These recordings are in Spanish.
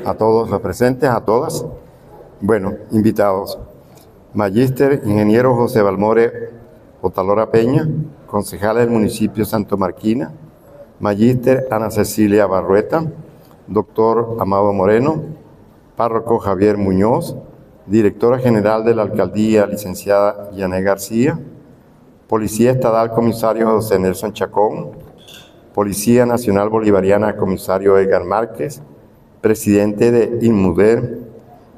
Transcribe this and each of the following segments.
a todos los presentes, a todas. Bueno, invitados. Magíster Ingeniero José Balmore Otalora Peña, concejala del municipio Santo Marquina. Magíster Ana Cecilia Barrueta. Doctor Amado Moreno. Párroco Javier Muñoz. Directora General de la Alcaldía, licenciada Yané García. Policía Estatal, comisario José Nelson Chacón. Policía Nacional Bolivariana, comisario Edgar Márquez. Presidente de Inmuder,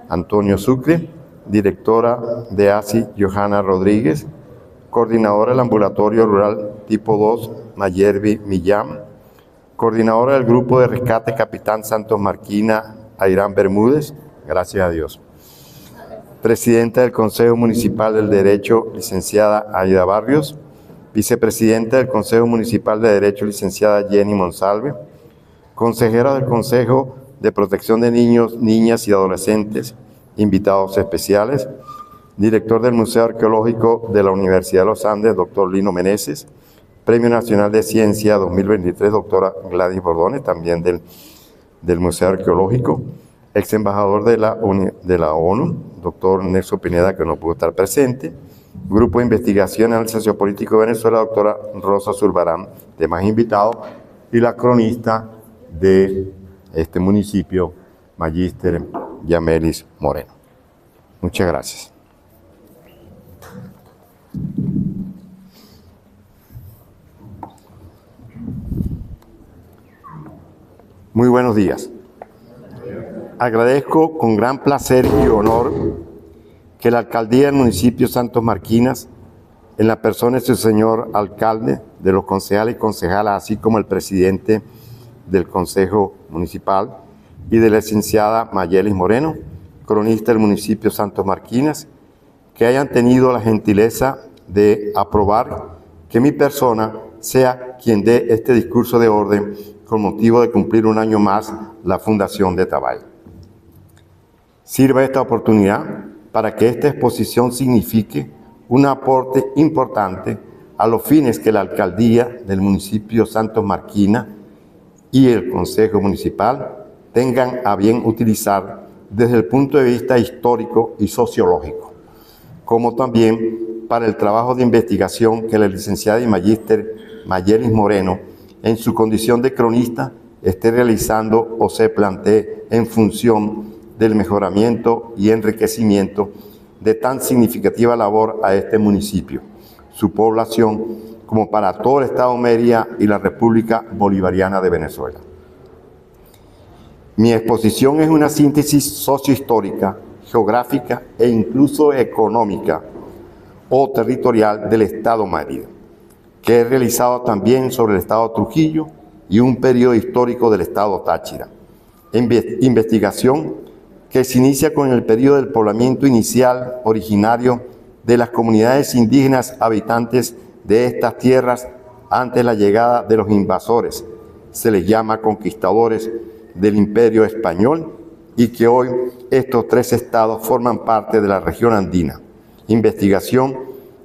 Antonio Sucre. Directora de ASI, Johanna Rodríguez. Coordinadora del Ambulatorio Rural Tipo 2, Mayervi Millán. Coordinadora del Grupo de Rescate Capitán Santos Marquina, Airán Bermúdez. Gracias a Dios. Presidenta del Consejo Municipal del Derecho, licenciada Aida Barrios. Vicepresidenta del Consejo Municipal de Derecho, licenciada Jenny Monsalve. Consejera del Consejo de Protección de Niños, Niñas y Adolescentes, invitados especiales. Director del Museo Arqueológico de la Universidad de los Andes, doctor Lino Meneses. Premio Nacional de Ciencia 2023, doctora Gladys Bordones, también del Museo Arqueológico. Ex embajador de la ONU, doctor Nelson Pineda, que no pudo estar presente. Grupo de Investigación y Análisis Sociopolítico de Venezuela, doctora Rosa Zurbarán, demás invitados. Y la cronista de este municipio, Magíster Yamelis Moreno. Muchas gracias. Muy buenos días. Agradezco con gran placer y honor que la Alcaldía del municipio Santos Marquinas, en la persona de su señor alcalde, de los concejales y concejalas, así como el presidente del Consejo Municipal y de la licenciada Mayelis Moreno, cronista del municipio Santos Marquinas, que hayan tenido la gentileza de aprobar que mi persona sea quien dé este discurso de orden con motivo de cumplir un año más la Fundación de Tabay. Sirva esta oportunidad para que esta exposición signifique un aporte importante a los fines que la Alcaldía del municipio Santos Marquina y el Consejo Municipal tengan a bien utilizar desde el punto de vista histórico y sociológico, como también para el trabajo de investigación que la licenciada y magíster Mayelis Moreno, en su condición de cronista, esté realizando o se plantee en función del mejoramiento y enriquecimiento de tan significativa labor a este municipio, su población, como para todo el Estado Mérida y la República Bolivariana de Venezuela. Mi exposición es una síntesis sociohistórica, geográfica e incluso económica o territorial del Estado Mérida, que he realizado también sobre el Estado Trujillo y un periodo histórico del Estado Táchira. Investigación que se inicia con el periodo del poblamiento inicial originario de las comunidades indígenas habitantes de estas tierras antes de la llegada de los invasores. Se les llama conquistadores del Imperio Español y que hoy estos tres estados forman parte de la región andina. Investigación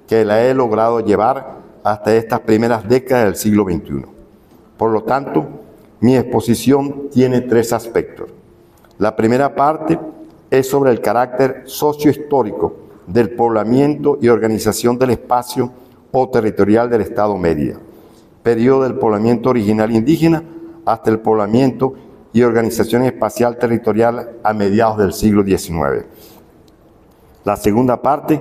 que la he logrado llevar hasta estas primeras décadas del siglo XXI. Por lo tanto, mi exposición tiene tres aspectos. La primera parte es sobre el carácter sociohistórico del poblamiento y organización del espacio o territorial del Estado Mérida, periodo del poblamiento original indígena hasta el poblamiento y organización espacial territorial a mediados del siglo XIX. La segunda parte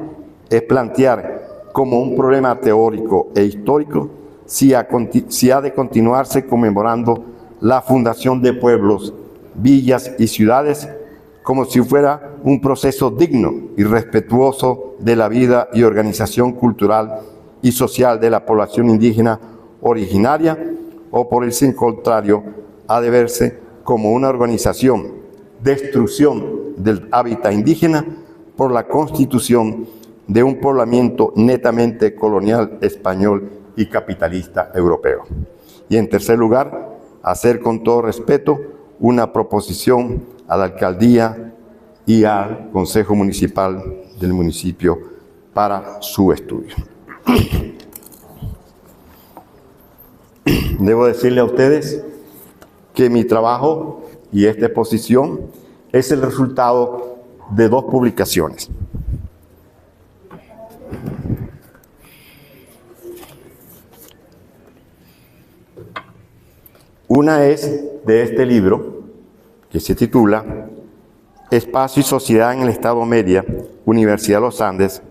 es plantear como un problema teórico e histórico si ha de continuarse conmemorando la fundación de pueblos, villas y ciudades como si fuera un proceso digno y respetuoso de la vida y organización cultural y social de la población indígena originaria, o por el contrario, ha de verse como una organización, destrucción del hábitat indígena por la constitución de un poblamiento netamente colonial español y capitalista europeo. Y en tercer lugar, hacer con todo respeto una proposición a la alcaldía y al Consejo Municipal del municipio para su estudio. Debo decirle a ustedes que mi trabajo y esta exposición es el resultado de dos publicaciones. Una es de este libro, que se titula Espacio y Sociedad en el Estado Media, Universidad de los Andes,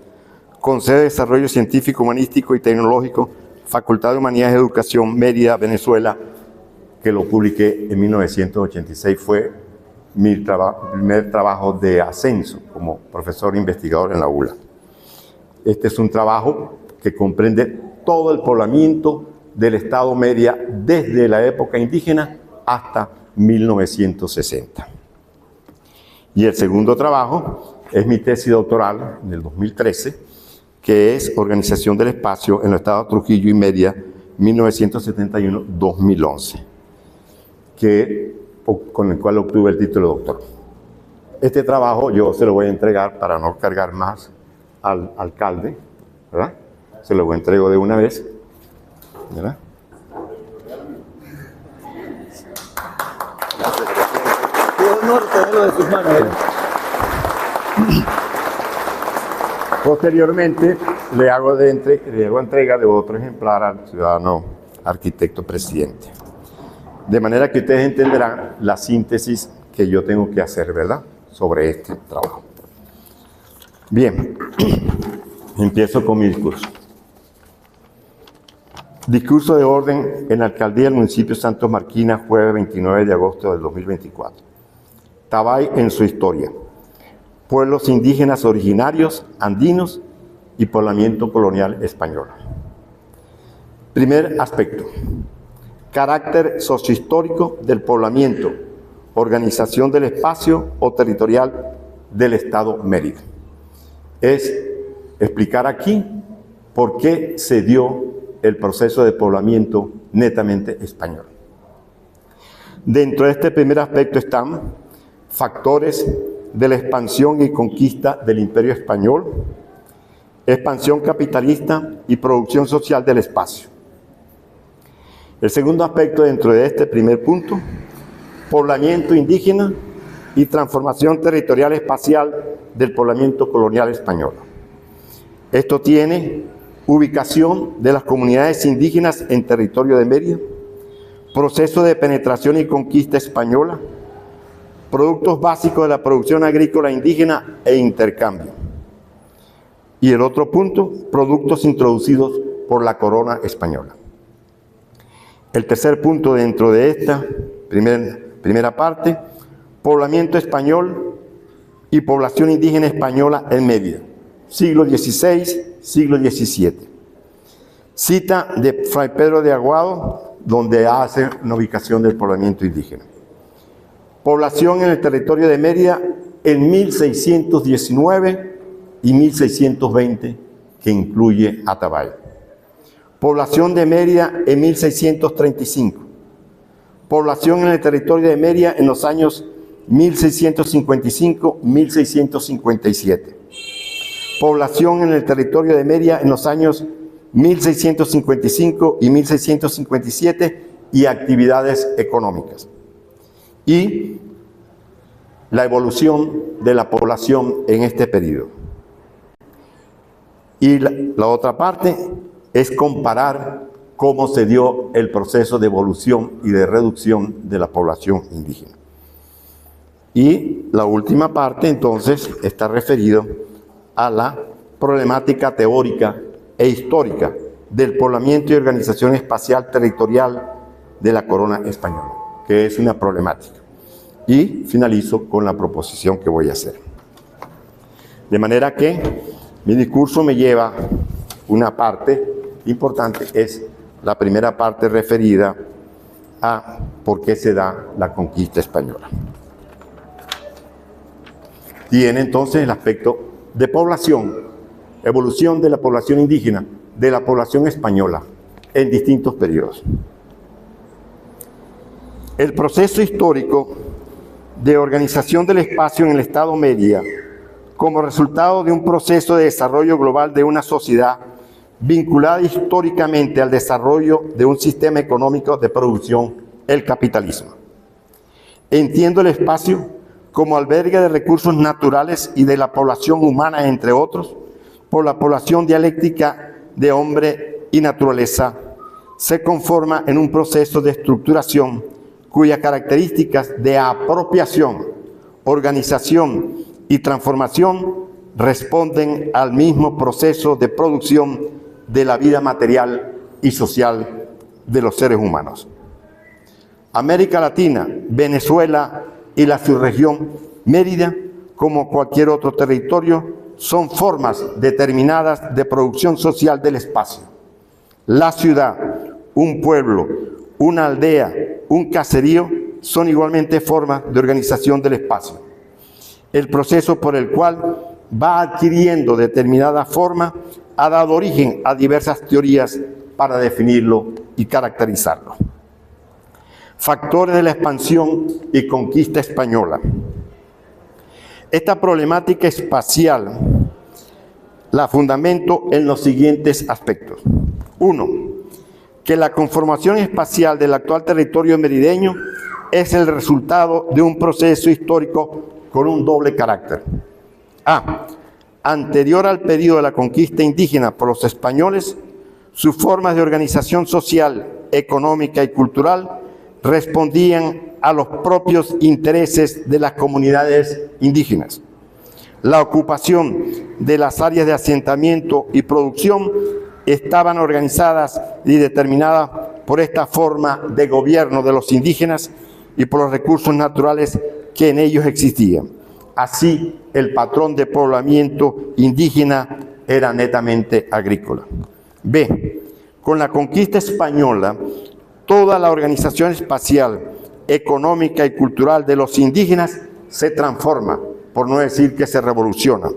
con sede de Desarrollo Científico, Humanístico y Tecnológico, Facultad de Humanidades y Educación, Mérida, Venezuela, que lo publiqué en 1986. Fue mi primer trabajo de ascenso como profesor investigador en la ULA. Este es un trabajo que comprende todo el poblamiento del Estado Media desde la época indígena hasta 1960. Y el segundo trabajo es mi tesis doctoral en el 2013, que es Organización del Espacio en los Estados Trujillo y Mérida, 1971-2011, con el cual obtuve el título de doctor. Este trabajo yo se lo voy a entregar para no cargar más al alcalde, ¿verdad? Se lo entrego de una vez, ¿verdad? Qué honor tenerlo de sus manos. Posteriormente le hago entrega de otro ejemplar al ciudadano arquitecto presidente. De manera que ustedes entenderán la síntesis que yo tengo que hacer, ¿verdad?, sobre este trabajo. Bien, empiezo con mi discurso. Discurso de orden en la alcaldía del municipio Santos Marquina, jueves 29 de agosto del 2024. Tabay en su historia. Pueblos indígenas originarios, andinos y poblamiento colonial español. Primer aspecto. Carácter sociohistórico del poblamiento, organización del espacio o territorial del Estado Mérida. Es explicar aquí por qué se dio el proceso de poblamiento netamente español. Dentro de este primer aspecto están factores de la expansión y conquista del Imperio Español, expansión capitalista y producción social del espacio. El segundo aspecto dentro de este primer punto, poblamiento indígena y transformación territorial espacial del poblamiento colonial español. Esto tiene ubicación de las comunidades indígenas en territorio de Mérida, proceso de penetración y conquista española, productos básicos de la producción agrícola indígena e intercambio. Y el otro punto, productos introducidos por la corona española. El tercer punto dentro de esta primera parte, poblamiento español y población indígena española en Mérida, siglo XVI, siglo XVII. Cita de Fray Pedro de Aguado, donde hace una ubicación del poblamiento indígena. Población en el territorio de Mérida en 1619 y 1620, que incluye Atabay. Población de Mérida en 1635. Población en el territorio de Mérida en los años 1655-1657. Población en el territorio de Mérida en los años 1655 y 1657 y actividades económicas. Y la evolución de la población en este periodo. Y la otra parte es comparar cómo se dio el proceso de evolución y de reducción de la población indígena. Y la última parte, entonces, está referido a la problemática teórica e histórica del poblamiento y organización espacial territorial de la corona española, que es una problemática. Y finalizo con la proposición que voy a hacer. De manera que mi discurso me lleva una parte importante, es la primera parte referida a por qué se da la conquista española. Tiene entonces el aspecto de población, evolución de la población indígena, de la población española en distintos periodos. El proceso histórico de organización del espacio en el Estado Mérida, como resultado de un proceso de desarrollo global de una sociedad vinculada históricamente al desarrollo de un sistema económico de producción, el capitalismo. Entiendo el espacio como albergue de recursos naturales y de la población humana, entre otros, por la población dialéctica de hombre y naturaleza, se conforma en un proceso de estructuración cuyas características de apropiación, organización y transformación responden al mismo proceso de producción de la vida material y social de los seres humanos. América Latina, Venezuela y la subregión Mérida, como cualquier otro territorio, son formas determinadas de producción social del espacio. La ciudad, un pueblo, una aldea, un caserío, son igualmente formas de organización del espacio. El proceso por el cual va adquiriendo determinada forma ha dado origen a diversas teorías para definirlo y caracterizarlo. Factores de la expansión y conquista española. Esta problemática espacial la fundamento en los siguientes aspectos. 1. Que la conformación espacial del actual territorio merideño es el resultado de un proceso histórico con un doble carácter. A. Anterior al periodo de la conquista indígena por los españoles, sus formas de organización social, económica y cultural respondían a los propios intereses de las comunidades indígenas. La ocupación de las áreas de asentamiento y producción estaban organizadas y determinadas por esta forma de gobierno de los indígenas y por los recursos naturales que en ellos existían. Así, el patrón de poblamiento indígena era netamente agrícola. B. Con la conquista española, toda la organización espacial, económica y cultural de los indígenas se transforma, por no decir que se revoluciona,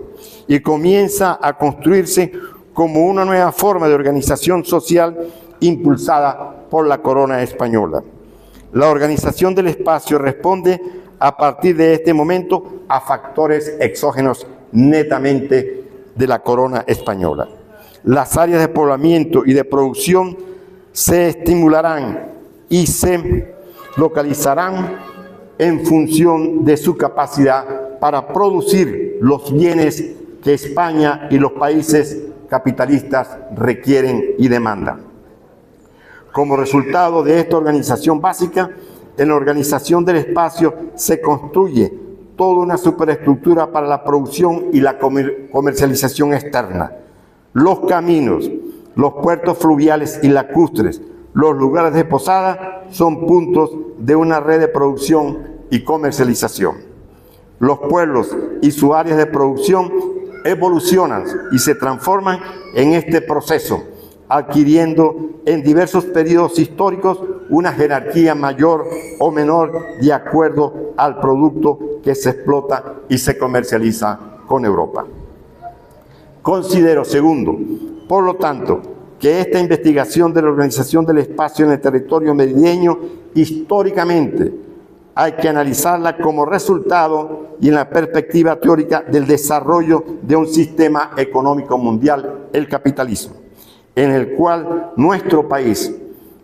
y comienza a construirse como una nueva forma de organización social impulsada por la corona española. La organización del espacio responde a partir de este momento a factores exógenos netamente de la corona española. Las áreas de poblamiento y de producción se estimularán y se localizarán en función de su capacidad para producir los bienes que España y los países capitalistas requieren y demandan. Como resultado de esta organización básica, en la organización del espacio se construye toda una superestructura para la producción y la comercialización externa. Los caminos, los puertos fluviales y lacustres, los lugares de posada son puntos de una red de producción y comercialización. Los pueblos y sus áreas de producción evolucionan y se transforman en este proceso, adquiriendo en diversos periodos históricos una jerarquía mayor o menor de acuerdo al producto que se explota y se comercializa con Europa. Considero, segundo, por lo tanto, que esta investigación de la organización del espacio en el territorio merideño históricamente hay que analizarla como resultado y en la perspectiva teórica del desarrollo de un sistema económico mundial, el capitalismo, en el cual nuestro país,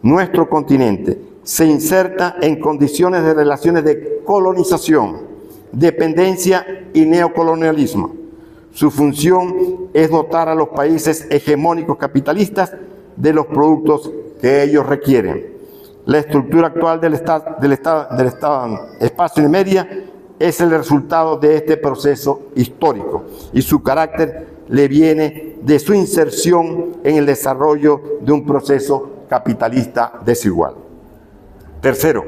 nuestro continente, se inserta en condiciones de relaciones de colonización, dependencia y neocolonialismo. Su función es dotar a los países hegemónicos capitalistas de los productos que ellos requieren. La estructura actual del espacio de Mérida es el resultado de este proceso histórico y su carácter le viene de su inserción en el desarrollo de un proceso capitalista desigual. Tercero,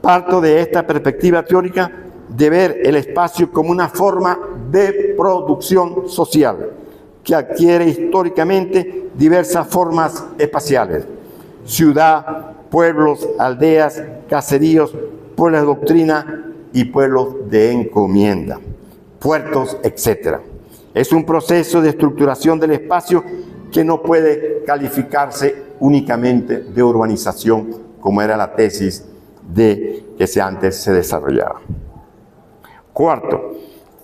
parto de esta perspectiva teórica de ver el espacio como una forma de producción social que adquiere históricamente diversas formas espaciales: ciudad, pueblos, aldeas, caseríos, pueblos de doctrina y pueblos de encomienda, puertos, etc. Es un proceso de estructuración del espacio que no puede calificarse únicamente de urbanización, como era la tesis de que antes se desarrollaba. Cuarto,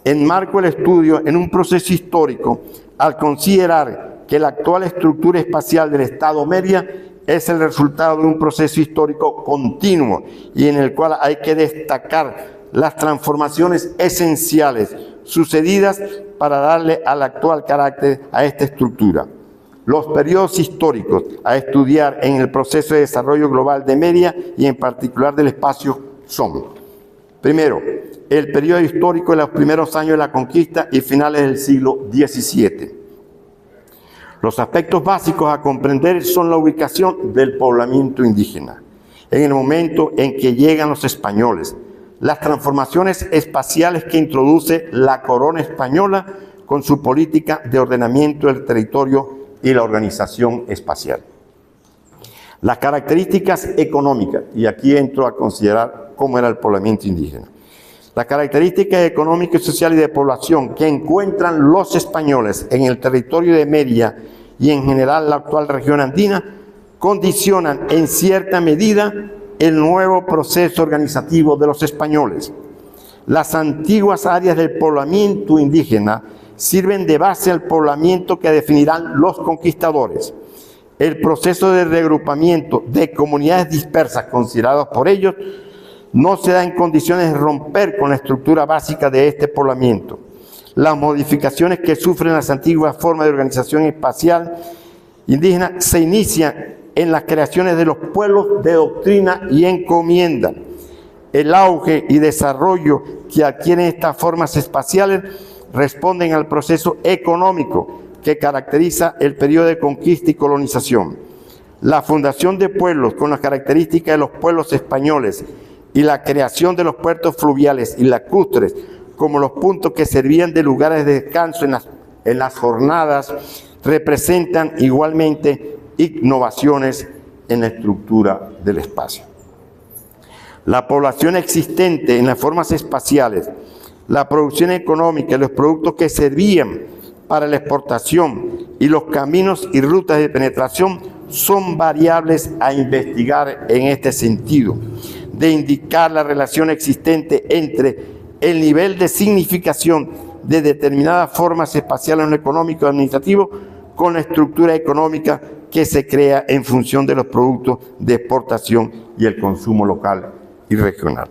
enmarco el estudio en un proceso histórico al considerar que la actual estructura espacial del Estado Mérida es el resultado de un proceso histórico continuo y en el cual hay que destacar las transformaciones esenciales sucedidas para darle al actual carácter a esta estructura. Los periodos históricos a estudiar en el proceso de desarrollo global de Mérida y en particular del espacio son: primero, el periodo histórico de los primeros años de la conquista y finales del siglo XVII. Los aspectos básicos a comprender son la ubicación del poblamiento indígena en el momento en que llegan los españoles, las transformaciones espaciales que introduce la corona española con su política de ordenamiento del territorio y la organización espacial. Las características económicas, y aquí entro a considerar cómo era el poblamiento indígena. Las características económicas, sociales y de población que encuentran los españoles en el territorio de Mérida y en general la actual región andina condicionan en cierta medida el nuevo proceso organizativo de los españoles. Las antiguas áreas del poblamiento indígena sirven de base al poblamiento que definirán los conquistadores. El proceso de reagrupamiento de comunidades dispersas consideradas por ellos no se da en condiciones de romper con la estructura básica de este poblamiento. Las modificaciones que sufren las antiguas formas de organización espacial indígena se inician en las creaciones de los pueblos de doctrina y encomienda. El auge y desarrollo que adquieren estas formas espaciales responden al proceso económico que caracteriza el periodo de conquista y colonización. La fundación de pueblos con las características de los pueblos españoles y la creación de los puertos fluviales y lacustres como los puntos que servían de lugares de descanso en las jornadas representan igualmente innovaciones en la estructura del espacio. La población existente en las formas espaciales, la producción económica y los productos que servían para la exportación y los caminos y rutas de penetración son variables a investigar en este sentido, de indicar la relación existente entre el nivel de significación de determinadas formas espaciales en lo económico y administrativo con la estructura económica que se crea en función de los productos de exportación y el consumo local y regional.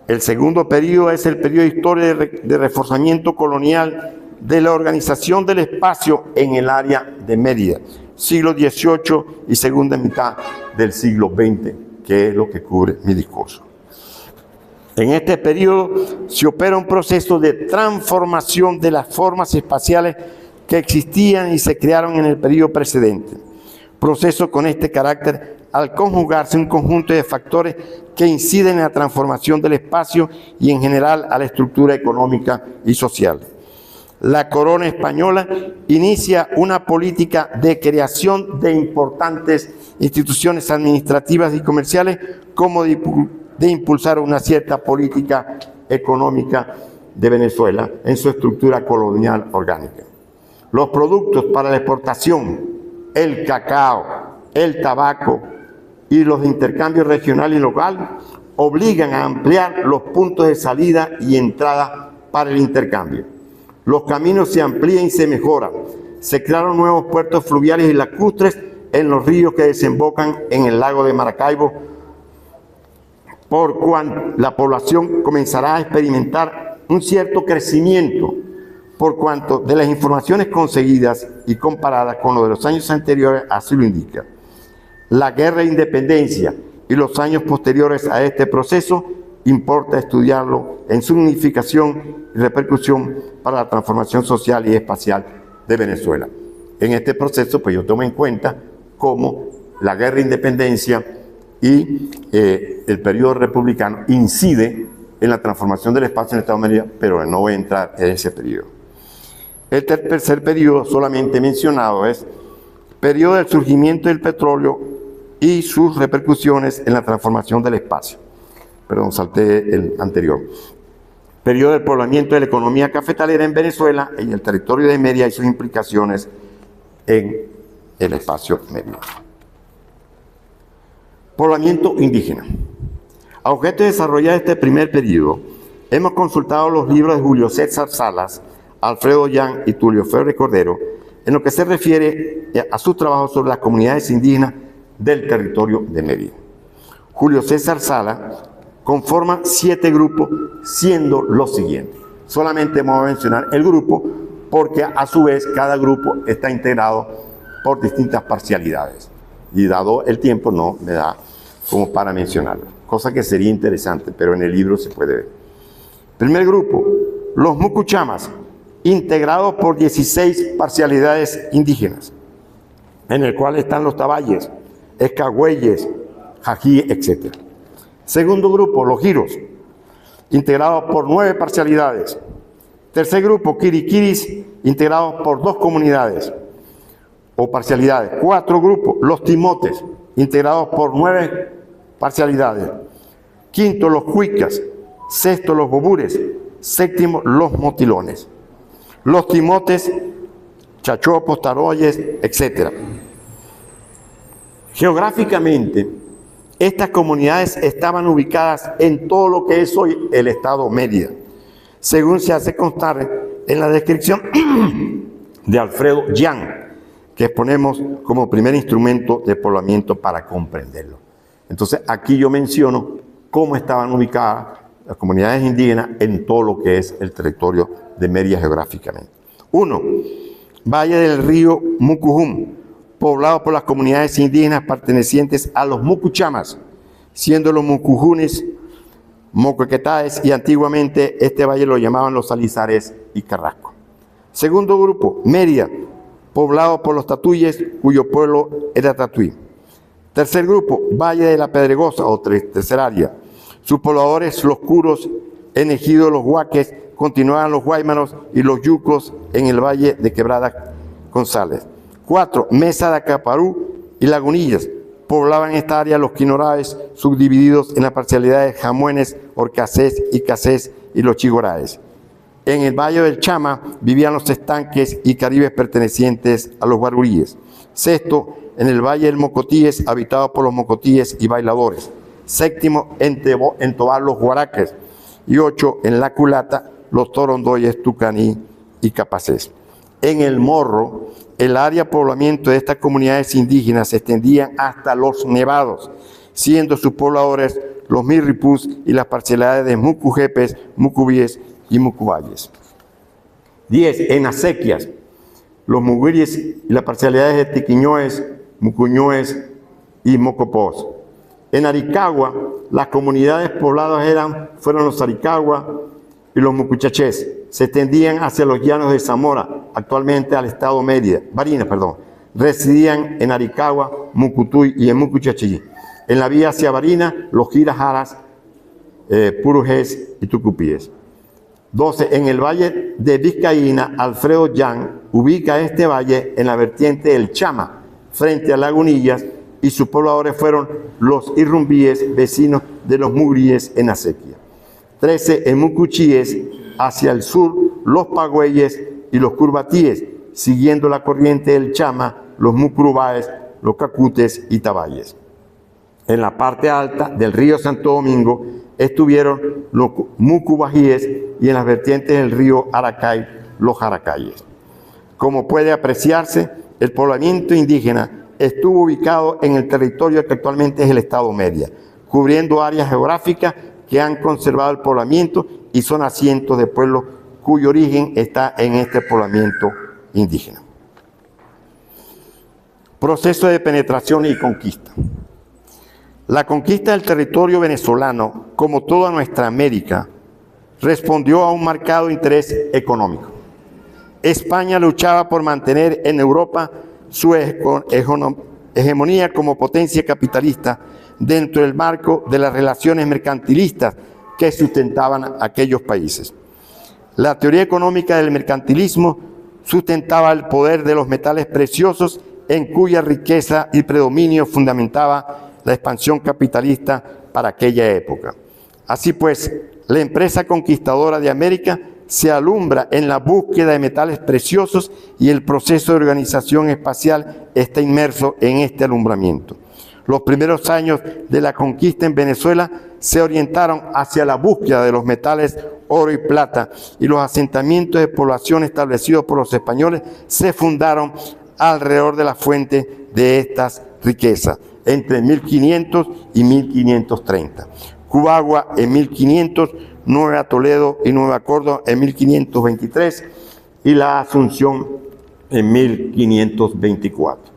El segundo periodo es el periodo histórico de reforzamiento colonial de la organización del espacio en el área de Mérida, siglo XVIII y segunda mitad del siglo XX, que es lo que cubre mi discurso. En este periodo se opera un proceso de transformación de las formas espaciales que existían y se crearon en el periodo precedente. Proceso con este carácter al conjugarse un conjunto de factores que inciden en la transformación del espacio y en general a la estructura económica y social. La corona española inicia una política de creación de importantes instituciones administrativas y comerciales como de impulsar una cierta política económica de Venezuela en su estructura colonial orgánica. Los productos para la exportación, el cacao, el tabaco y los intercambios regional y local obligan a ampliar los puntos de salida y entrada para el intercambio. Los caminos se amplían y se mejoran. Se crearon nuevos puertos fluviales y lacustres en los ríos que desembocan en el lago de Maracaibo, por cuanto la población comenzará a experimentar un cierto crecimiento, por cuanto de las informaciones conseguidas y comparadas con lo de los años anteriores así lo indica. La guerra de independencia y los años posteriores a este proceso importa estudiarlo en su significación y repercusión para la transformación social y espacial de Venezuela. En este proceso, pues yo tomo en cuenta cómo la guerra de independencia y el periodo republicano incide en la transformación del espacio en el Estado de Mérida, pero no voy a entrar en ese periodo. El tercer periodo solamente mencionado es periodo del surgimiento del petróleo y sus repercusiones en la transformación del espacio. Perdón, salté el anterior. Periodo del poblamiento de la economía cafetalera en Venezuela, en el territorio de Mérida y sus implicaciones en el espacio medio. Poblamiento indígena. A objeto de desarrollar este primer periodo, hemos consultado los libros de Julio César Salas, Alfredo Yan y Tulio Febres Cordero, en lo que se refiere a sus trabajos sobre las comunidades indígenas del territorio de Mérida. Julio César Salas conforman 7 grupos, siendo los siguientes. Solamente vamos a mencionar el grupo porque a su vez cada grupo está integrado por distintas parcialidades. Y dado el tiempo no me da como para mencionarlo. Cosa que sería interesante, pero en el libro se puede ver. Primer grupo, los mucuchamas, integrados por 16 parcialidades indígenas, en el cual están los tabayes, escagüeyes, jají, etc. Segundo grupo, los giros, integrados por 9 parcialidades. Tercer grupo, quiriquiris, integrados por 2 comunidades o parcialidades. 4 grupos, los timotes, integrados por 9 parcialidades. Quinto, los cuicas. Sexto, los bobures. Séptimo, los motilones. Los timotes, chachopos, taroyes, etc. Geográficamente, estas comunidades estaban ubicadas en todo lo que es hoy el estado Mérida, según se hace constar en la descripción de Alfredo Jan, que exponemos como primer instrumento de poblamiento para comprenderlo. Entonces, aquí yo menciono cómo estaban ubicadas las comunidades indígenas en todo lo que es el territorio de Mérida geográficamente. 1. Valle del río Mucujum, poblado por las comunidades indígenas pertenecientes a los mucuchamas, siendo los mucujunes, mocoquetaes, y antiguamente este valle lo llamaban los Alizares y Carrasco. Segundo grupo, Mérida, poblado por los tatuyes, cuyo pueblo era Tatuí. Tercer grupo, Valle de la Pedregosa, o tercer área. Sus pobladores, los curos, en ejido los huaques, continuaban los guaymanos y los yucos en el valle de Quebrada González. 4. Mesa de Acaparú y Lagunillas, poblaban esta área los quinoraes, subdivididos en las parcialidades jamuenes, orcacés y cacés y los chigoraes. En el valle del Chama vivían los estanques y caribes pertenecientes a los guaruríes. 6. En el valle del Mocotíes, habitado por los mocotíes y bailadores. 7. En Tobar los guaraques. Y 8. En la Culata, los torondoyes, tucaní y capacés. En el Morro, el área de poblamiento de estas comunidades indígenas se extendían hasta los Nevados, siendo sus pobladores los Mirripús y las parcialidades de Mucujepes, Mucubíes y Mucubayes. 10. En Acequias, los Muguiries y las parcialidades de Tiquiñoes, Mucuñoes y Mocopós. En Aricagua, las comunidades pobladas fueron los Aricagua y los Mucuchachés. Se extendían hacia los llanos de Zamora, actualmente al estado Barinas. Residían en Aricagua, Mucutuy y en Mucuchachí. En la vía hacia Barinas, los Girajaras, Purujés y Tucupíes. 12. En el valle de Vizcaína, Alfredo Jan ubica este valle en la vertiente del Chama, frente a Lagunillas, y sus pobladores fueron los irrumbíes, vecinos de los mugríes en Acequia. 13. En Mucuchíes, hacia el sur, los pagüeyes y los curbatíes, siguiendo la corriente del Chama, los mucrubaes, los cacutes y tabayes. En la parte alta del río Santo Domingo estuvieron los mucubajíes y en las vertientes del río Aracay, los jaracayes. Como puede apreciarse, el poblamiento indígena estuvo ubicado en el territorio que actualmente es el estado Mérida, cubriendo áreas geográficas que han conservado el poblamiento y son asientos de pueblos cuyo origen está en este poblamiento indígena. Proceso de penetración y conquista. La conquista del territorio venezolano, como toda nuestra América, respondió a un marcado interés económico. España luchaba por mantener en Europa su hegemonía como potencia capitalista dentro del marco de las relaciones mercantilistas que sustentaban aquellos países. La teoría económica del mercantilismo sustentaba el poder de los metales preciosos en cuya riqueza y predominio fundamentaba la expansión capitalista para aquella época. Así pues, la empresa conquistadora de América se alumbra en la búsqueda de metales preciosos y el proceso de organización espacial está inmerso en este alumbramiento. Los primeros años de la conquista en Venezuela se orientaron hacia la búsqueda de los metales oro y plata, y los asentamientos de población establecidos por los españoles se fundaron alrededor de la fuente de estas riquezas, entre 1500 y 1530, Cubagua en 1500, Nueva Toledo y Nueva Córdoba en 1523 y la Asunción en 1524.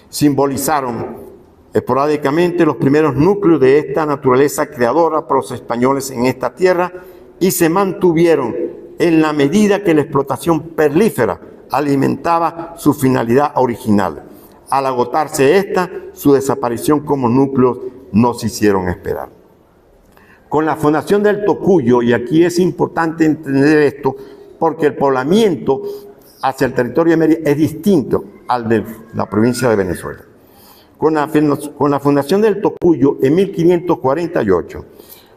Simbolizaron esporádicamente los primeros núcleos de esta naturaleza creadora por los españoles en esta tierra y se mantuvieron en la medida que la explotación perlífera alimentaba su finalidad original. Al agotarse esta, su desaparición como núcleos no se hicieron esperar. Con la fundación del Tocuyo, y aquí es importante entender esto, porque el poblamiento hacia el territorio de Mérida es distinto al de la provincia de Venezuela. Con la fundación del Tocuyo en 1548,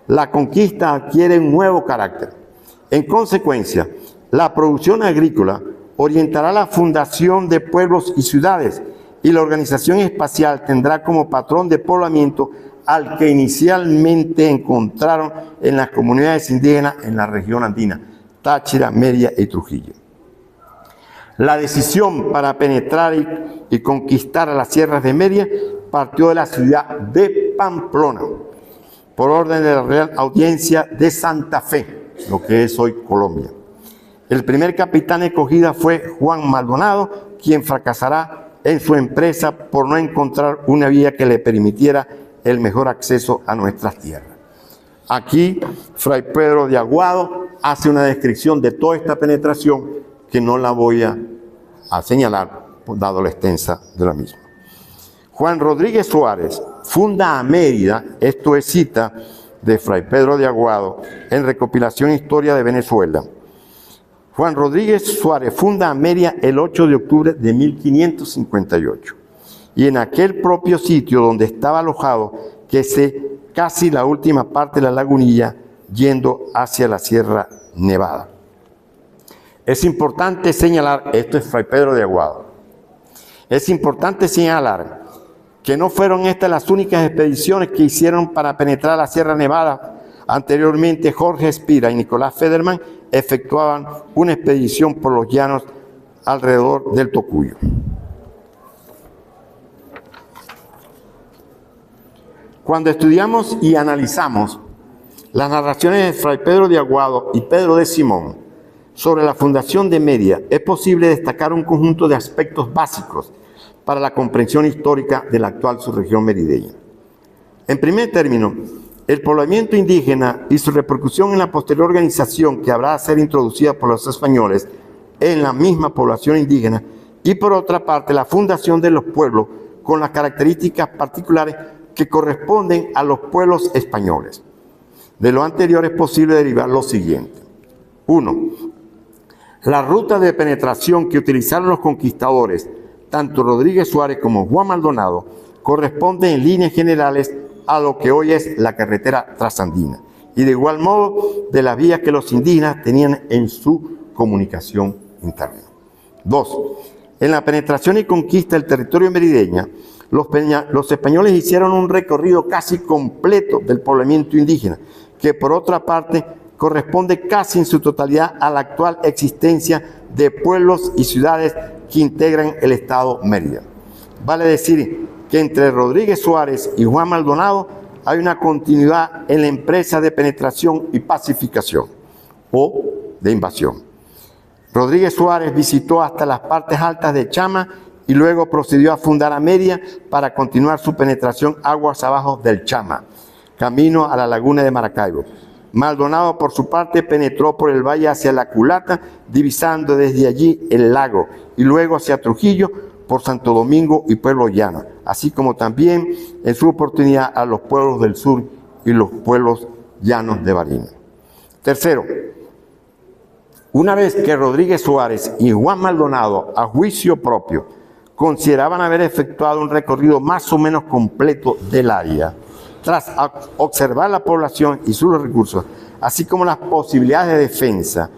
la conquista adquiere un nuevo carácter. En consecuencia, la producción agrícola orientará la fundación de pueblos y ciudades, y la organización espacial tendrá como patrón de poblamiento al que inicialmente encontraron en las comunidades indígenas en la región andina, Táchira, Mérida y Trujillo. La decisión para penetrar y conquistar a las sierras de Mérida partió de la ciudad de Pamplona, por orden de la Real Audiencia de Santa Fe, lo que es hoy Colombia. El primer capitán escogido fue Juan Maldonado, quien fracasará en su empresa por no encontrar una vía que le permitiera el mejor acceso a nuestras tierras. Aquí, Fray Pedro de Aguado hace una descripción de toda esta penetración que no la voy a señalar, dado la extensa de la misma. Juan Rodríguez Suárez funda a Mérida, esto es cita de Fray Pedro de Aguado en Recopilación Historia de Venezuela. Juan Rodríguez Suárez funda a Mérida el 8 de octubre de 1558. Y en aquel propio sitio donde estaba alojado, que es casi la última parte de la lagunilla, yendo hacia la Sierra Nevada. Es importante señalar, esto es Fray Pedro de Aguado, es importante señalar que no fueron estas las únicas expediciones que hicieron para penetrar la Sierra Nevada. Anteriormente, Jorge Espira y Nicolás Federman efectuaban una expedición por los llanos alrededor del Tocuyo. Cuando estudiamos y analizamos las narraciones de Fray Pedro de Aguado y Pedro de Simón sobre la fundación de Mérida, es posible destacar un conjunto de aspectos básicos para la comprensión histórica de la actual subregión merideña. En primer término, el poblamiento indígena y su repercusión en la posterior organización que habrá de ser introducida por los españoles en la misma población indígena, y por otra parte, la fundación de los pueblos con las características particulares que corresponden a los pueblos españoles. De lo anterior es posible derivar lo siguiente. 1. La ruta de penetración que utilizaron los conquistadores, tanto Rodríguez Suárez como Juan Maldonado, corresponde en líneas generales a lo que hoy es la carretera trasandina, y de igual modo de las vías que los indígenas tenían en su comunicación interna. 2. En la penetración y conquista del territorio merideño, los españoles hicieron un recorrido casi completo del poblamiento indígena, que por otra parte corresponde casi en su totalidad a la actual existencia de pueblos y ciudades que integran el estado Mérida. Vale decir que entre Rodríguez Suárez y Juan Maldonado hay una continuidad en la empresa de penetración y pacificación o de invasión. Rodríguez Suárez visitó hasta las partes altas de Chama y luego procedió a fundar a Mérida para continuar su penetración aguas abajo del Chama, camino a la laguna de Maracaibo. Maldonado, por su parte, penetró por el valle hacia la Culata, divisando desde allí el lago, y luego hacia Trujillo, por Santo Domingo y Pueblo Llano, así como también en su oportunidad a los pueblos del sur y los pueblos llanos de Barinas. Tercero, una vez que Rodríguez Suárez y Juan Maldonado, a juicio propio, consideraban haber efectuado un recorrido más o menos completo del área, tras observar la población y sus recursos, así como las posibilidades de defensa,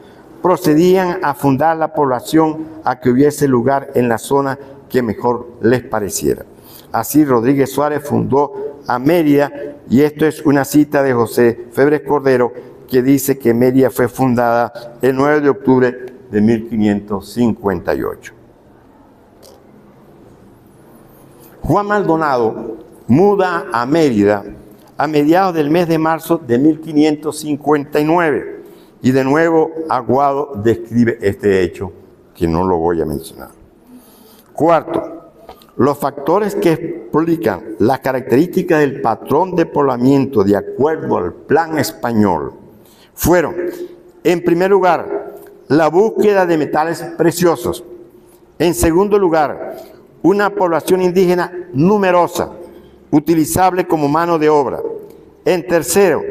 procedían a fundar la población a que hubiese lugar en la zona que mejor les pareciera. Así Rodríguez Suárez fundó a Mérida, y esto es una cita de José Febres Cordero, que dice que Mérida fue fundada el 9 de octubre de 1558. Juan Maldonado muda a Mérida a mediados del mes de marzo de 1559. Y de nuevo Aguado describe este hecho, que no lo voy a mencionar. Cuarto, los factores que explican las características del patrón de poblamiento de acuerdo al plan español fueron, en primer lugar, la búsqueda de metales preciosos. En segundo lugar, una población indígena numerosa, utilizable como mano de obra. En tercero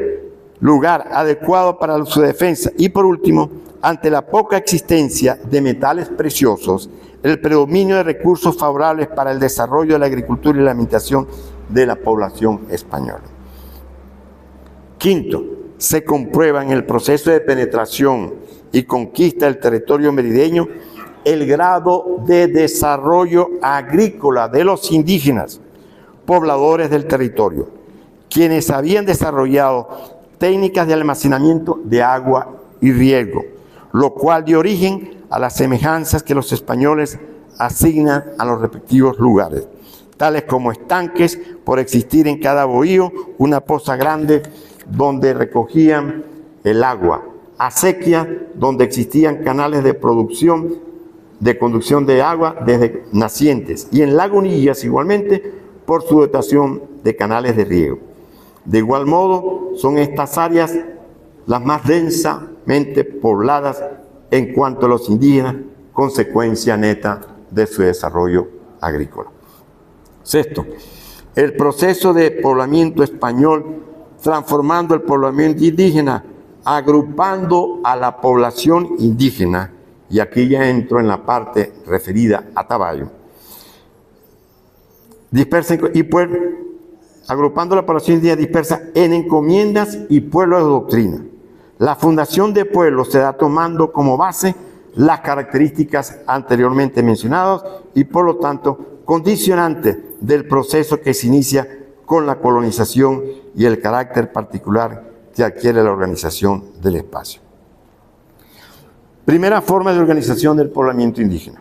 lugar, adecuado para su defensa. Y por último, ante la poca existencia de metales preciosos, el predominio de recursos favorables para el desarrollo de la agricultura y la alimentación de la población española. Quinto, se comprueba en el proceso de penetración y conquista del territorio merideño el grado de desarrollo agrícola de los indígenas, pobladores del territorio, quienes habían desarrollado técnicas de almacenamiento de agua y riego, lo cual dio origen a las semejanzas que los españoles asignan a los respectivos lugares, tales como estanques, por existir en cada bohío una poza grande donde recogían el agua, acequias, donde existían canales de conducción de agua desde nacientes, y en lagunillas igualmente por su dotación de canales de riego. De igual modo, son estas áreas las más densamente pobladas en cuanto a los indígenas, consecuencia neta de su desarrollo agrícola. Sexto, el proceso de poblamiento español, transformando el poblamiento indígena, agrupando a la población indígena, y aquí ya entro en la parte referida a Tabayo, agrupando a la población indígena dispersa en encomiendas y pueblos de doctrina. La fundación de pueblos se da tomando como base las características anteriormente mencionadas y por lo tanto condicionante del proceso que se inicia con la colonización y el carácter particular que adquiere la organización del espacio. Primera forma de organización del poblamiento indígena.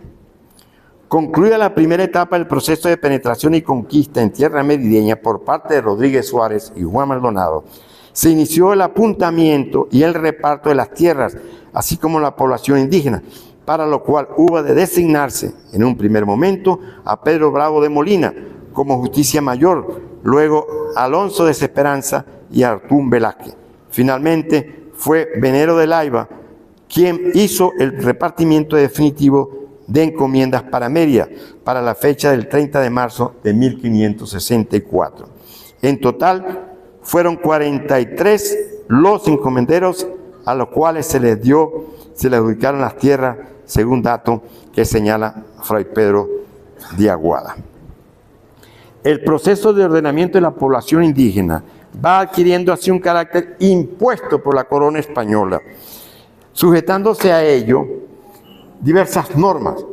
Concluida la primera etapa del proceso de penetración y conquista en tierra merideña por parte de Rodríguez Suárez y Juan Maldonado, se inició el apuntamiento y el reparto de las tierras, así como la población indígena, para lo cual hubo de designarse en un primer momento a Pedro Bravo de Molina como justicia mayor, luego Alonso de Esperanza y Artún Velázquez. Finalmente fue Venero de Laiva quien hizo el repartimiento definitivo de encomiendas para Mérida para la fecha del 30 de marzo de 1564. En total, fueron 43 los encomenderos a los cuales se les adjudicaron las tierras, según dato que señala Fray Pedro de Aguada. El proceso de ordenamiento de la población indígena va adquiriendo así un carácter impuesto por la corona española, sujetándose a ello diversas normas.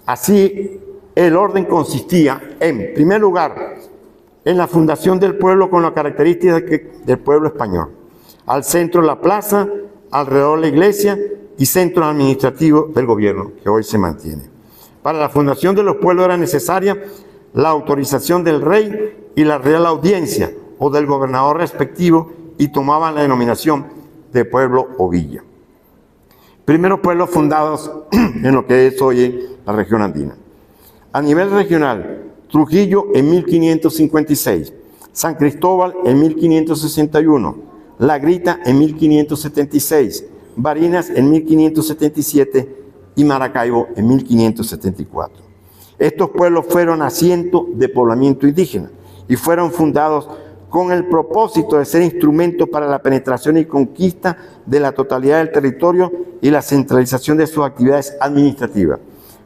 Así, el orden consistía en primer lugar, en la fundación del pueblo con las características del pueblo español. Al centro la plaza, alrededor la iglesia y centro administrativo del gobierno, que hoy se mantiene. Para la fundación de los pueblos era necesaria la autorización del rey y la real audiencia o del gobernador respectivo y tomaban la denominación de pueblo o villa. Primeros pueblos fundados en lo que es hoy la región andina. A nivel regional, Trujillo en 1556, San Cristóbal en 1561, La Grita en 1576, Barinas en 1577 y Maracaibo en 1574. Estos pueblos fueron asiento de poblamiento indígena y fueron fundados con el propósito de ser instrumentos para la penetración y conquista de la totalidad del territorio y la centralización de sus actividades administrativas.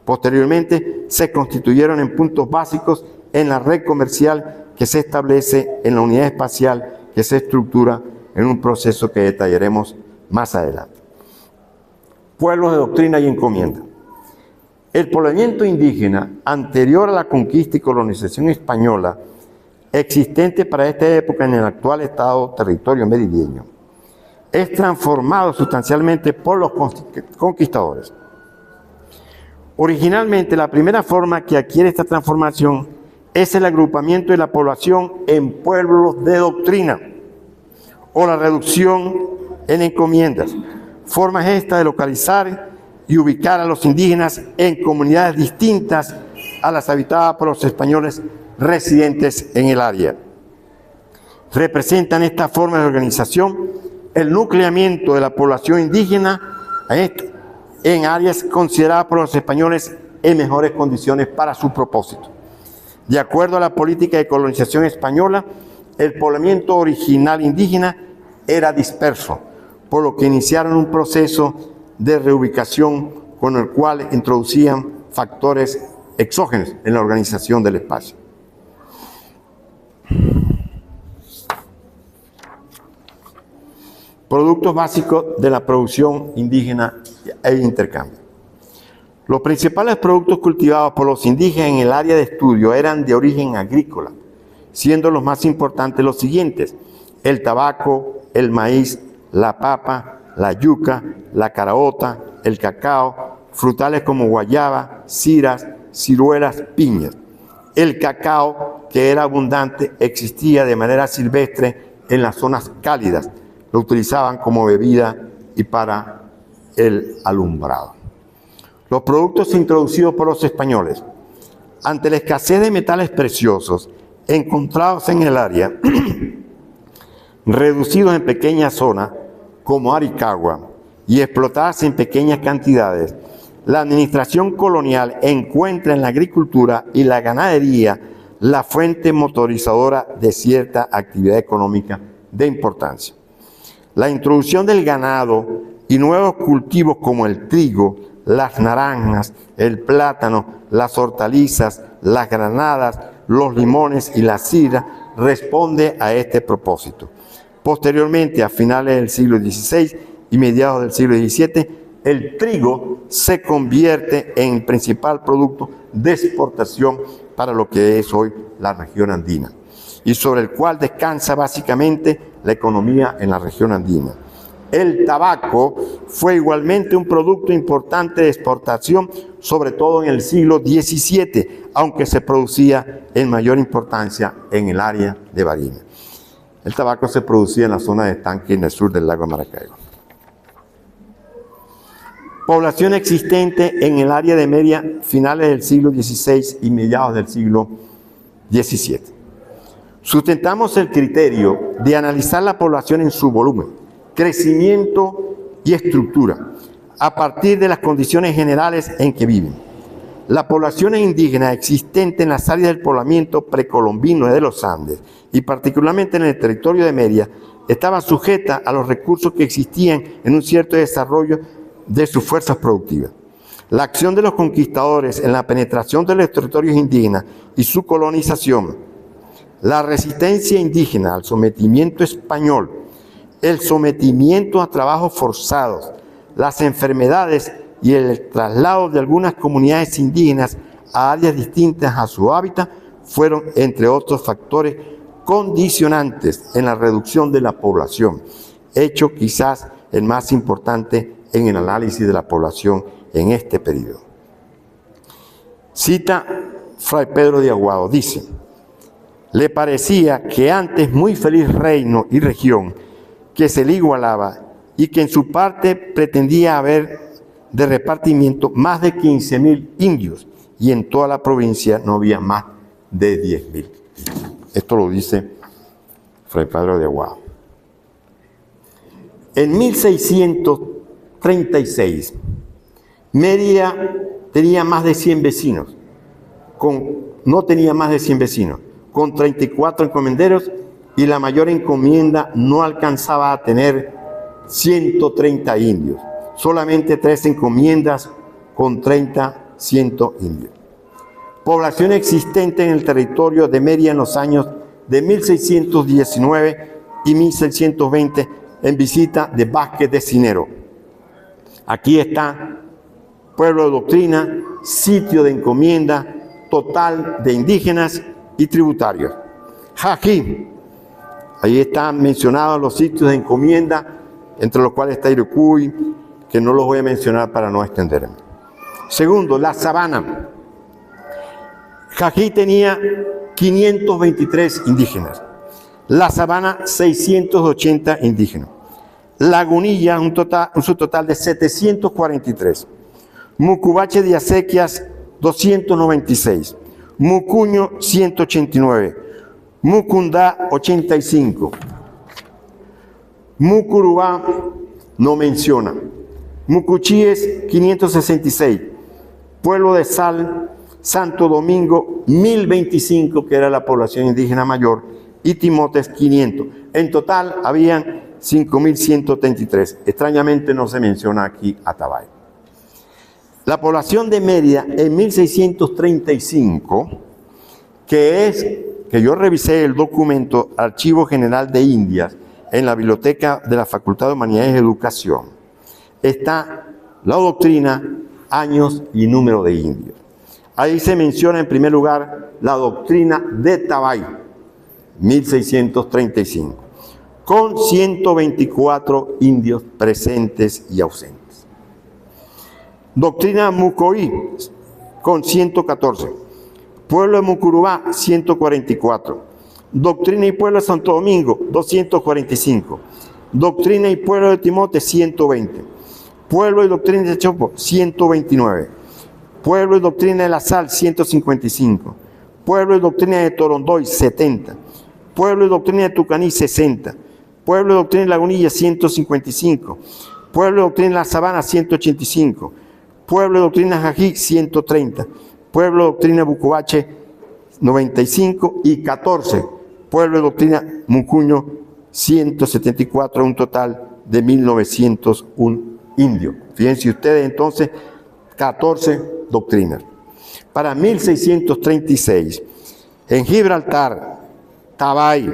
Posteriormente, se constituyeron en puntos básicos en la red comercial que se establece en la unidad espacial que se estructura en un proceso que detallaremos más adelante. Pueblos de doctrina y encomienda. El poblamiento indígena anterior a la conquista y colonización española, existente para esta época en el actual estado territorio merideño, es transformado sustancialmente por los conquistadores. Originalmente, la primera forma que adquiere esta transformación es el agrupamiento de la población en pueblos de doctrina, o la reducción en encomiendas. Formas esta de localizar y ubicar a los indígenas en comunidades distintas a las habitadas por los españoles residentes en el área. Representan esta forma de organización el nucleamiento de la población indígena en áreas consideradas por los españoles en mejores condiciones para su propósito. De acuerdo a la política de colonización española, el poblamiento original indígena era disperso, por lo que iniciaron un proceso de reubicación con el cual introducían factores exógenos en la organización del espacio. Productos básicos de la producción indígena e intercambio. Los principales productos cultivados por los indígenas en el área de estudio eran de origen agrícola, siendo los más importantes los siguientes: el tabaco, el maíz, la papa, la yuca, la caraota, el cacao, frutales como guayaba, ciras, ciruelas, piñas. El cacao, que era abundante, existía de manera silvestre en las zonas cálidas. Lo utilizaban como bebida y para el alumbrado. Los productos introducidos por los españoles. Ante la escasez de metales preciosos encontrados en el área, reducidos en pequeñas zonas como Aricagua y explotadas en pequeñas cantidades, la administración colonial encuentra en la agricultura y la ganadería la fuente motorizadora de cierta actividad económica de importancia. La introducción del ganado y nuevos cultivos como el trigo, las naranjas, el plátano, las hortalizas, las granadas, los limones y la sidra responde a este propósito. Posteriormente, a finales del siglo XVI y mediados del siglo XVII, el trigo se convierte en principal producto de exportación para lo que es hoy la región andina, y sobre el cual descansa básicamente la economía en la región andina. El tabaco fue igualmente un producto importante de exportación, sobre todo en el siglo XVII, aunque se producía en mayor importancia en el área de Barinas. El tabaco se producía en la zona de estanque en el sur del lago de Maracaibo. Población existente en el área de Mérida, finales del siglo XVI y mediados del siglo XVII. Sustentamos el criterio de analizar la población en su volumen, crecimiento y estructura, a partir de las condiciones generales en que viven. La población indígena existente en las áreas del poblamiento precolombino de los Andes, y particularmente en el territorio de Mérida, estaba sujeta a los recursos que existían en un cierto desarrollo de sus fuerzas productivas. La acción de los conquistadores en la penetración de los territorios indígenas y su colonización, la resistencia indígena al sometimiento español, el sometimiento a trabajos forzados, las enfermedades y el traslado de algunas comunidades indígenas a áreas distintas a su hábitat fueron, entre otros factores, condicionantes en la reducción de la población, hecho quizás el más importante en el análisis de la población en este periodo. Cita Fray Pedro de Aguado, dice: le parecía que antes muy feliz reino y región que se le igualaba y que en su parte pretendía haber de repartimiento más de 15.000 indios, y en toda la provincia no había más de 10.000. Esto lo dice Fray Pedro de Aguado. En 1636, Mérida tenía más de 100 vecinos, no tenía más de 100 vecinos, con 34 encomenderos, y la mayor encomienda no alcanzaba a tener 130 indios, solamente 3 encomiendas con 100 indios. Población existente en el territorio de Mérida en los años de 1619 y 1620 en visita de Vázquez de Cinero. Aquí está pueblo de doctrina, sitio de encomienda, total de indígenas y tributarios. Jají, ahí están mencionados los sitios de encomienda, entre los cuales está Irocuy, que no los voy a mencionar para no extenderme. Segundo, la sabana. Jají tenía 523 indígenas. La Sabana, 680 indígenas. Lagunilla, un subtotal de 743. Mucubache de acequias, 296. Mucuño, 189. Mucundá, 85. Mucurubá, no menciona. Mucuchíes, 566. Pueblo de Sal, Santo Domingo, 1025, que era la población indígena mayor, y Timotes, 500. En total, habían 5.133. Extrañamente no se menciona aquí a Tabay. La población de Mérida en 1635, que yo revisé el documento Archivo General de Indias en la biblioteca de la Facultad de Humanidades y Educación, está la doctrina, años y número de indios. Ahí se menciona en primer lugar la doctrina de Tabay, 1635, con 124 indios presentes y ausentes. Doctrina Mucoí, con 114. Pueblo de Mucurubá, 144. Doctrina y pueblo de Santo Domingo, 245. Doctrina y pueblo de Timote, 120. Pueblo y doctrina de Chopo, 129. Pueblo y doctrina de La Sal, 155. Pueblo y doctrina de Torondoy, 70. Pueblo y doctrina de Tucaní, 60. Pueblo y doctrina de Lagunilla, 155. Pueblo y doctrina de La Sabana, 185. Pueblo y doctrina de Jají, 130. Pueblo y doctrina de Bucobache, 95. Y 14. Pueblo y doctrina Mucuño, 174, un total de 1901 indios. Fíjense ustedes entonces, 14 doctrinas. Para 1636, en Gibraltar, Tabay,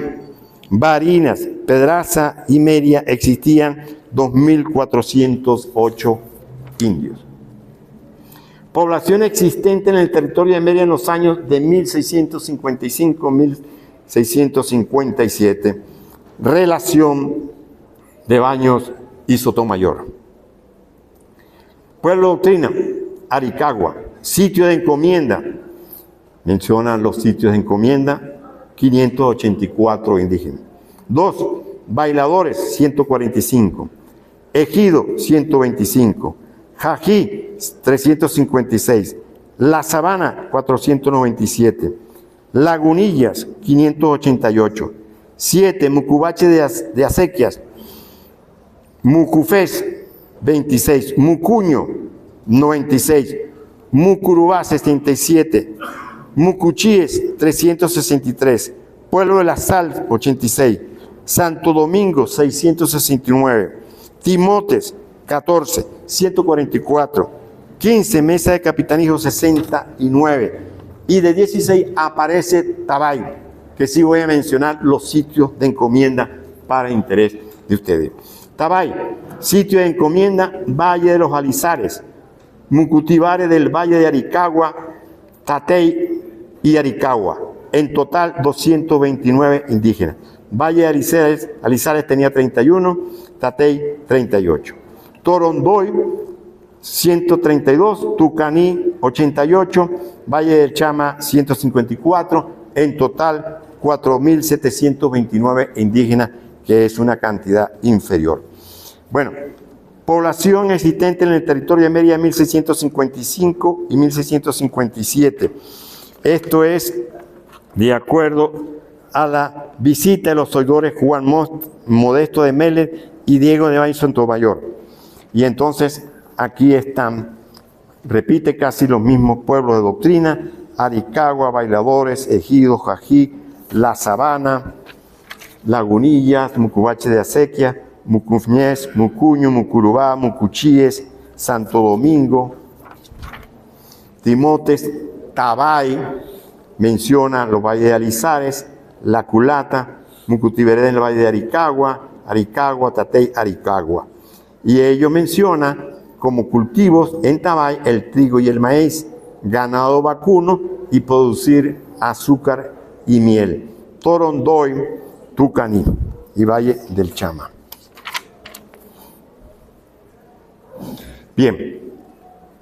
Barinas, Pedraza y Meria existían 2.408 indios. Población existente en el territorio de Meria en los años de 1655-1657. Relación de Baños y Sotomayor. Pueblo doctrina, Aricagua. Sitio de encomienda, mencionan los sitios de encomienda, 584 indígenas. 2. Bailadores, 145. Ejido, 125. Jají, 356. La Sabana, 497. Lagunillas, 588. 7. Mucubache de acequias. Mucufés, 26. Mucuño, 96. Mucurubá, 67. Mucuchíes, 363. Pueblo de La Sal, 86. Santo Domingo, 669. Timotes, 14. 144. 15. Mesa de Capitanijo, 69. Y de 16 aparece Tabay, que sí voy a mencionar los sitios de encomienda para interés de ustedes. Tabay, sitio de encomienda, Valle de los Alizares, Mucutibare del Valle de Aricagua, Tatey y Aricagua. En total, 229 indígenas. Valle de Alizares tenía 31, Tatey 38. Torondoy, 132, Tucaní, 88, Valle del Chama, 154. En total, 4.729 indígenas, que es una cantidad inferior. Bueno, población existente en el territorio de Mérida en 1655 y 1657. Esto es de acuerdo a la visita de los oidores Juan Modesto de Meller y Diego de Valle Sotomayor. Y entonces aquí están, repite casi los mismos pueblos de doctrina: Aricagua, Bailadores, Ejido, Jají, La Sabana, Lagunillas, Mucubache de Acequia, Mucufñés, Mucuño, Mucurubá, Mucuchíes, Santo Domingo, Timotes, Tabay, menciona los valles de Alizares, La Culata, Mucutiveré en el valle de Aricagua, Aricagua, Tatey, Aricagua. Y ello menciona como cultivos en Tabay el trigo y el maíz, ganado vacuno y producir azúcar y miel. Torondoy, Tucaní y Valle del Chama. Bien,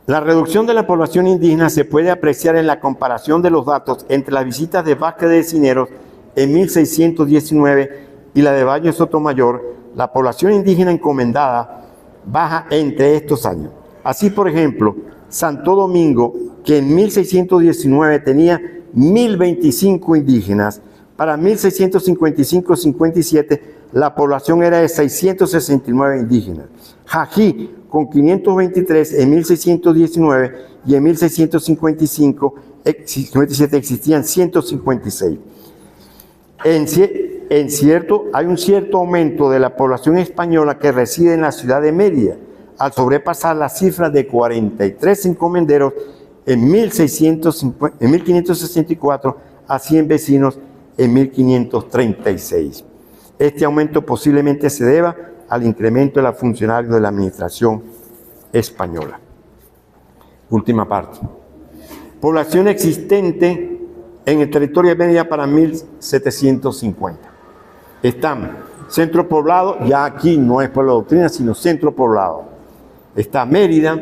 la reducción de la población indígena se puede apreciar en la comparación de los datos entre las visitas de Vázquez de Cisneros en 1619 y la de Valle Sotomayor, la población indígena encomendada baja entre estos años. Así, por ejemplo, Santo Domingo, que en 1619 tenía 1025 indígenas, para 1655-57 la población era de 669 indígenas. Jají, con 523 en 1619 y en 1655-57 existían 156. Hay un cierto aumento de la población española que reside en la ciudad de Mérida, al sobrepasar la cifra de 43 encomenderos en 1564 a 100 vecinos en 1536. Este aumento posiblemente se deba al incremento de los funcionarios de la administración española. Última parte. Población existente en el territorio de Mérida para 1750. Están centro poblado, ya aquí no es pueblo de doctrina, sino centro poblado. Está Mérida,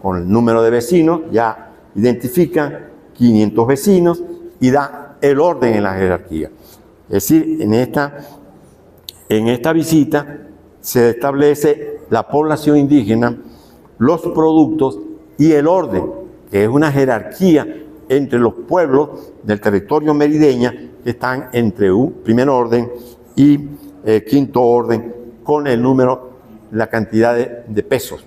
con el número de vecinos, ya identifica 500 vecinos y da el orden en la jerarquía. Es decir, en esta visita se establece la población indígena, los productos y el orden, que es una jerarquía entre los pueblos del territorio merideña que están entre un primer orden y quinto orden con el número, la cantidad de pesos.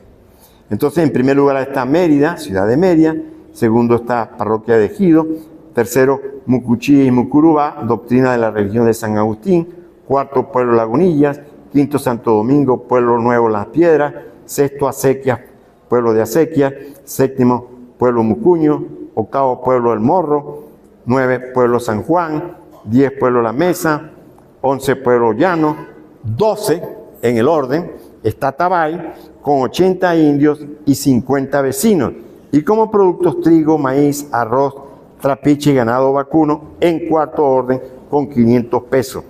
Entonces, en primer lugar está Mérida, ciudad de Mérida. Segundo está parroquia de Ejido. Tercero, Mucuchí y Mucurubá, doctrina de la religión de San Agustín. Cuarto, pueblo Lagunillas. Quinto, Santo Domingo, pueblo Nuevo Las Piedras. Sexto, Acequias, pueblo de Acequias. Séptimo, pueblo Mucuño. Octavo, pueblo El Morro. 9, pueblo San Juan. 10, pueblo La Mesa. 11, pueblo Llano. 12, en el orden, está Tabay, con 80 indios y 50 vecinos. Y como productos, trigo, maíz, arroz, trapiche y ganado vacuno, en cuarto orden, con 500 pesos.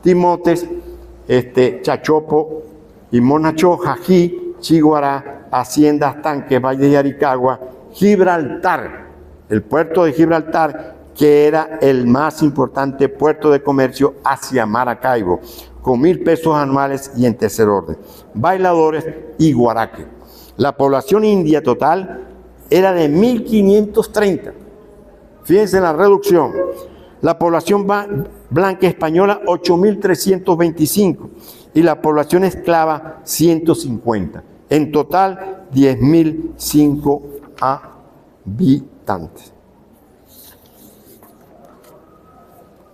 Timotes, Chachopo y Monachó, Jají, Chiguará, Haciendas, Tanques, Valle de Aricagua, Gibraltar, el puerto de Gibraltar, que era el más importante puerto de comercio hacia Maracaibo, con 1,000 pesos anuales y en tercer orden. Bailadores y Guaraque. La población india total era de 1,530. Fíjense en la reducción. La población blanca española, 8,325. Y la población esclava, 150. En total, 10,005 habitantes.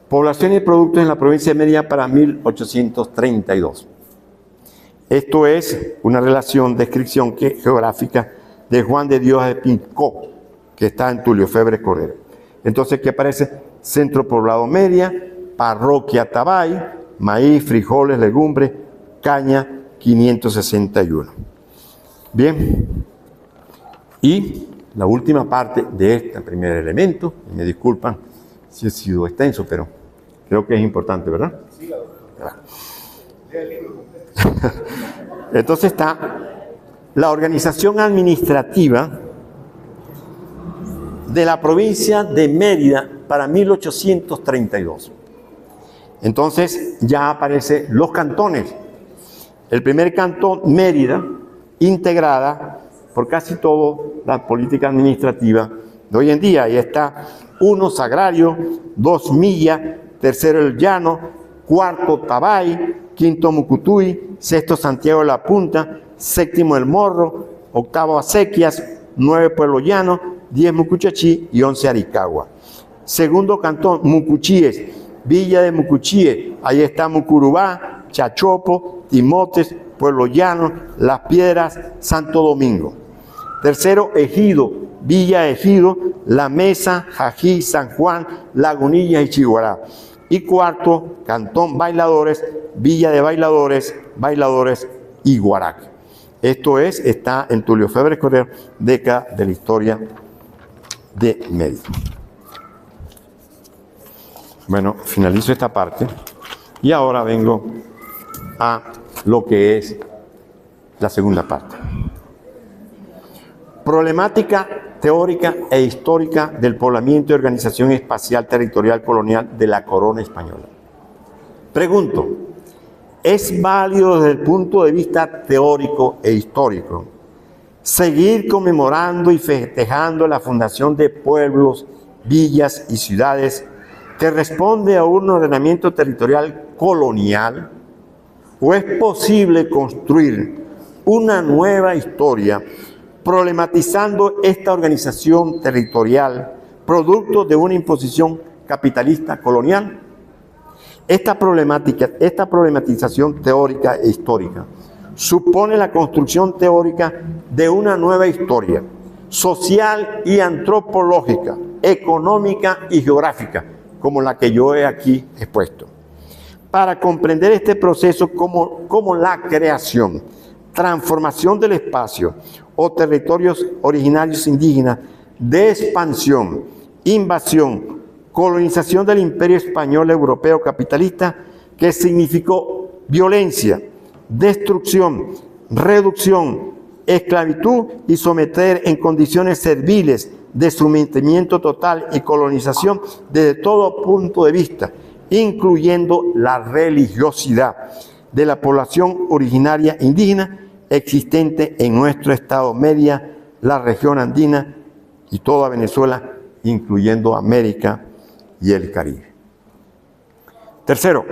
Población y productos en la provincia de Mérida para 1832. Esto es una relación, descripción geográfica de Juan de Dios de Pincó, que está en Tulio Febres Correa. Entonces, ¿qué aparece? Centro poblado Mérida, parroquia Tabay, maíz, frijoles, legumbres, caña, 561. Bien. Y la última parte de este primer elemento, y me disculpan si he sido extenso, pero creo que es importante, ¿verdad? Sí, entonces está la organización administrativa de la provincia de Mérida para 1832. Entonces ya aparecen los cantones. El primer cantón, Mérida, integrada por casi toda la política administrativa de hoy en día. Ahí está 1, Sagrario, 2, Milla, tercero, El Llano, cuarto, Tabay, quinto, Mucutuy, sexto, Santiago de la Punta, séptimo, El Morro, octavo, Acequias, 9, Pueblo Llano, 10, Mucuchachí y 11, Aricagua. Segundo cantón, Mucuchíes, Villa de Mucuchíes, ahí está Mucurubá, Chachopo, Timotes, Pueblo Llano, Las Piedras, Santo Domingo. Tercero, Ejido, Villa Ejido, La Mesa, Jají, San Juan, Lagunillas y Chiguará. Y cuarto, cantón Bailadores, Villa de Bailadores, Bailadores y Guaraque. Esto está en Tulio Febres Correa, década de la historia de Mérida. Bueno, finalizo esta parte y ahora vengo a lo que es la segunda parte. Problemática teórica e histórica del poblamiento y organización espacial territorial colonial de la corona española. Pregunto, ¿es válido desde el punto de vista teórico e histórico seguir conmemorando y festejando la fundación de pueblos, villas y ciudades que responde a un ordenamiento territorial colonial? ¿O es posible construir una nueva historia problematizando esta organización territorial producto de una imposición capitalista colonial? Esta problematización teórica e histórica supone la construcción teórica de una nueva historia social y antropológica, económica y geográfica, como la que yo he aquí expuesto. Para comprender este proceso como la creación, transformación del espacio o territorios originarios indígenas de expansión, invasión, colonización del imperio español europeo capitalista, que significó violencia, destrucción, reducción, esclavitud y someter en condiciones serviles de sometimiento total y colonización desde todo punto de vista, incluyendo la religiosidad de la población originaria indígena existente en nuestro estado Mérida, la región andina y toda Venezuela, incluyendo América y el Caribe. Tercero,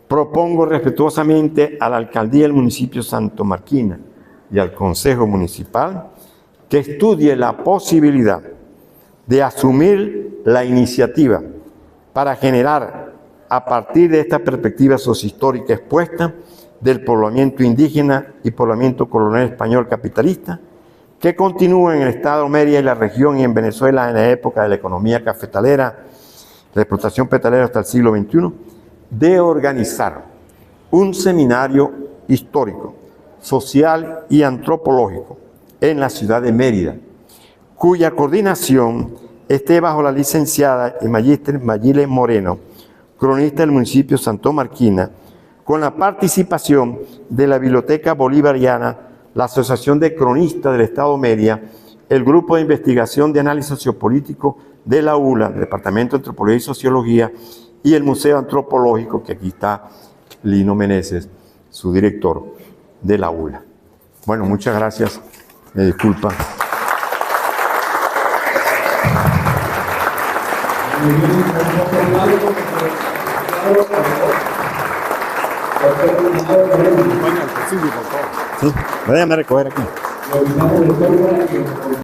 propongo respetuosamente a la alcaldía del municipio Santo Marquina y al Consejo Municipal que estudie la posibilidad de asumir la iniciativa para generar, a partir de esta perspectiva sociohistórica expuesta, del poblamiento indígena y poblamiento colonial español capitalista, que continúa en el estado Mérida y la región y en Venezuela en la época de la economía cafetalera, la explotación petrolera hasta el siglo XXI, de organizar un seminario histórico, social y antropológico en la ciudad de Mérida, cuya coordinación esté bajo la licenciada y magíster Mayile Moreno, cronista del municipio Santo Marquina, con la participación de la Biblioteca Bolivariana, la Asociación de Cronistas del Estado Mérida, el Grupo de Investigación de Análisis Sociopolítico de la ULA, del Departamento de Antropología y Sociología, y el Museo Antropológico, que aquí está Lino Meneses, su director de la ULA. Bueno, muchas gracias. Me disculpa. Sí, déjame recoger aquí.